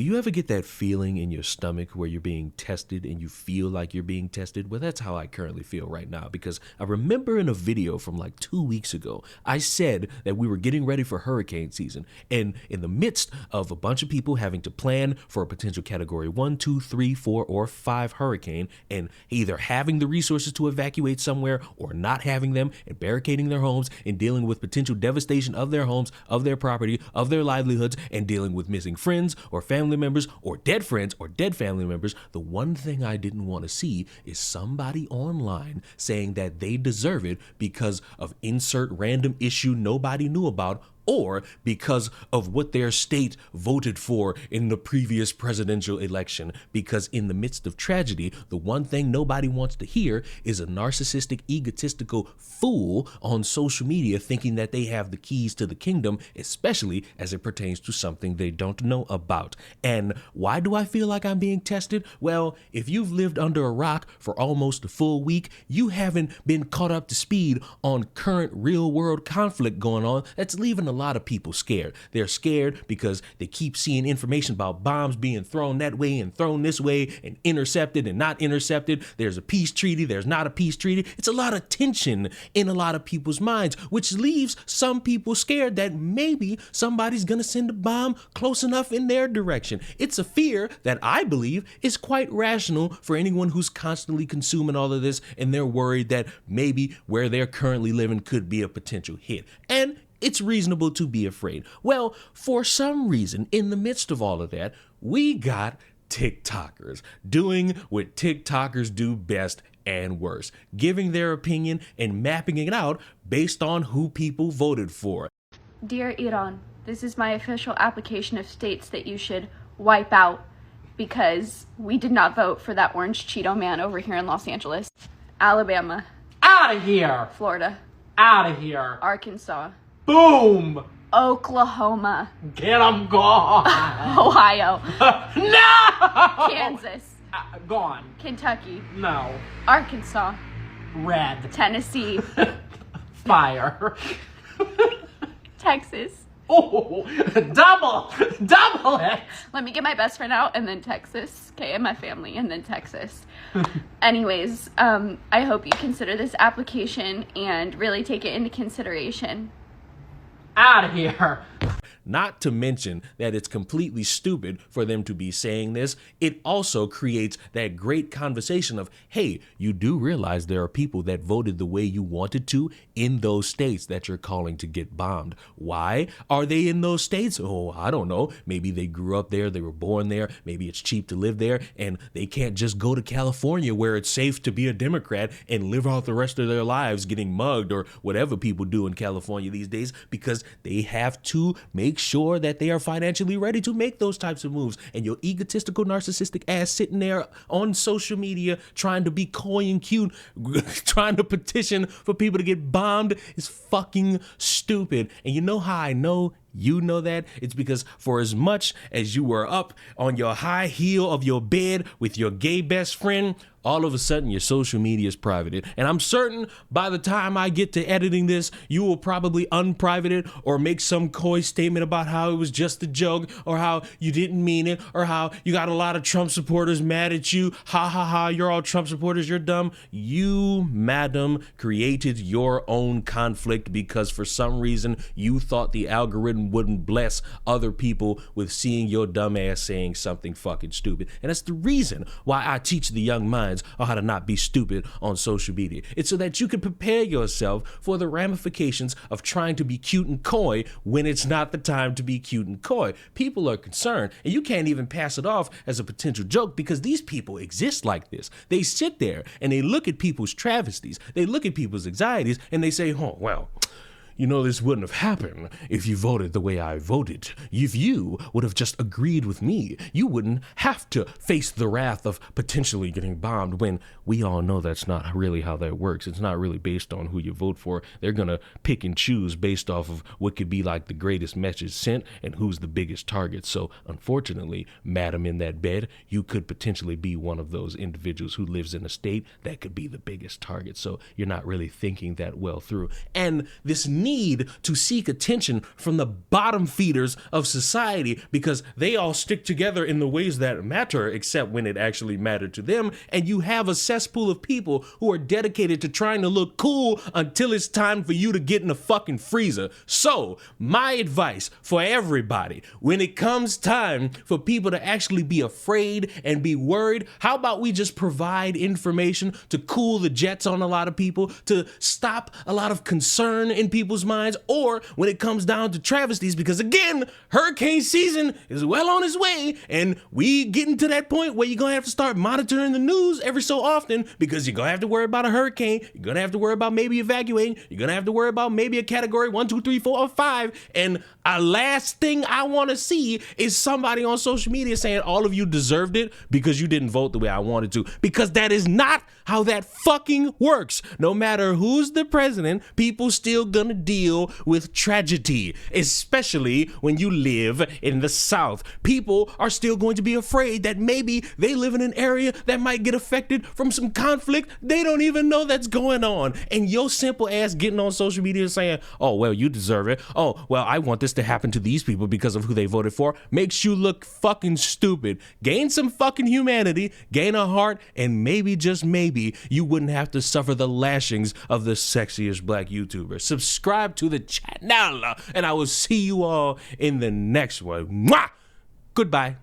Do you ever get that feeling in your stomach where you're being tested and you feel like you're being tested? Well, that's how I currently feel right now, because I remember in a video from like 2 weeks ago, I said that we were getting ready for hurricane season. And in the midst of a bunch of people having to plan for a potential category 1, 2, 3, 4, or 5 hurricane, and either having the resources to evacuate somewhere or not having them, and barricading their homes and dealing with potential devastation of their homes, of their property, of their livelihoods, and dealing with missing friends or family members or dead friends or dead family members, the one thing I didn't want to see is somebody online saying that they deserve it because of insert random issue nobody knew about, or because of what their state voted for in the previous presidential election. Because in the midst of tragedy, the one thing nobody wants to hear is a narcissistic, egotistical fool on social media thinking that they have the keys to the kingdom, especially as it pertains to something they don't know about. And why do I feel like I'm being tested? Well, if you've lived under a rock for almost a full week, you haven't been caught up to speed on current real world conflict going on that's leaving a lot of people scared. They're scared because they keep seeing information about bombs being thrown that way and thrown this way and intercepted and not intercepted. There's a peace treaty. There's not a peace treaty. It's a lot of tension in a lot of people's minds, which leaves some people scared that maybe somebody's going to send a bomb close enough in their direction. It's a fear that I believe is quite rational for anyone who's constantly consuming all of this, and they're worried that maybe where they're currently living could be a potential hit. And it's reasonable to be afraid. Well, for some reason, in the midst of all of that, we got TikTokers doing what TikTokers do best and worse, giving their opinion and mapping it out based on who people voted for. Dear Iran, this is my official application of states that you should wipe out because we did not vote for that orange Cheeto man over here in Los Angeles. Alabama. Out of here. Florida. Out of here. Arkansas. Boom. Oklahoma. Get 'em gone. Ohio. No. Kansas. Gone. Kentucky. No. Arkansas. Red. Tennessee. Fire. Texas. Oh, double it. Let me get my best friend out and then Texas. Okay, and my family and then Texas. Anyways, I hope you consider this application and really take it into consideration. Out of here. Not to mention that it's completely stupid for them to be saying this. It also creates that great conversation of, hey, you do realize there are people that voted the way you wanted to in those states that you're calling to get bombed. Why are they in those states? Oh, I don't know. Maybe they grew up there. They were born there. Maybe it's cheap to live there, and they can't just go to California where it's safe to be a Democrat and live out the rest of their lives getting mugged or whatever people do in California these days, because they have to make sure that they are financially ready to make those types of moves. And your egotistical, narcissistic ass sitting there on social media trying to be coy and cute, trying to petition for people to get bombed is fucking stupid. And you know how I know you know that? It's because for as much as you were up on your high heel of your bed with your gay best friend, all of a sudden your social media is privated. And I'm certain by the time I get to editing this, you will probably unprivate it or make some coy statement about how it was just a joke, or how you didn't mean it, or how you got a lot of Trump supporters mad at you. Ha ha ha, you're all Trump supporters, you're dumb. You, madam, created your own conflict because for some reason you thought the algorithm wouldn't bless other people with seeing your dumb ass saying something fucking stupid. And that's the reason why I teach the young minds on how to not be stupid on social media. It's so that you can prepare yourself for the ramifications of trying to be cute and coy when it's not the time to be cute and coy. People are concerned, and you can't even pass it off as a potential joke because these people exist like this. They sit there and they look at people's travesties, they look at people's anxieties, and they say, oh, well, you know, this wouldn't have happened if you voted the way I voted. If you would have just agreed with me, you wouldn't have to face the wrath of potentially getting bombed, when we all know that's not really how that works. It's not really based on who you vote for. They're going to pick and choose based off of what could be like the greatest message sent and who's the biggest target. So unfortunately, madam in that bed, you could potentially be one of those individuals who lives in a state that could be the biggest target. So you're not really thinking that well through. And this need to seek attention from the bottom feeders of society because they all stick together in the ways that matter, except when it actually mattered to them. And you have a cesspool of people who are dedicated to trying to look cool until it's time for you to get in a fucking freezer. So my advice for everybody, when it comes time for people to actually be afraid and be worried, how about we just provide information to cool the jets on a lot of people, to stop a lot of concern in people's minds, or when it comes down to travesties, because again, hurricane season is well on its way, and we getting to that point where you're gonna have to start monitoring the news every so often, because you're gonna have to worry about a hurricane, you're gonna have to worry about maybe evacuating, you're gonna have to worry about maybe a category 1, 2, 3, 4, or 5, and a last thing I want to see is somebody on social media saying all of you deserved it because you didn't vote the way I wanted to, because that is not how that fucking works. No matter who's the president, people still gonna deal with tragedy, especially when you live in the South. People are still going to be afraid that maybe they live in an area that might get affected from some conflict they don't even know that's going on. And your simple ass getting on social media saying, oh, well, you deserve it. Oh, well, I want this to happen to these people because of who they voted for, makes you look fucking stupid. Gain some fucking humanity, gain a heart, and maybe, just maybe, you wouldn't have to suffer the lashings of the sexiest black YouTuber. Subscribe to the channel, and I will see you all in the next one. Mwah! Goodbye.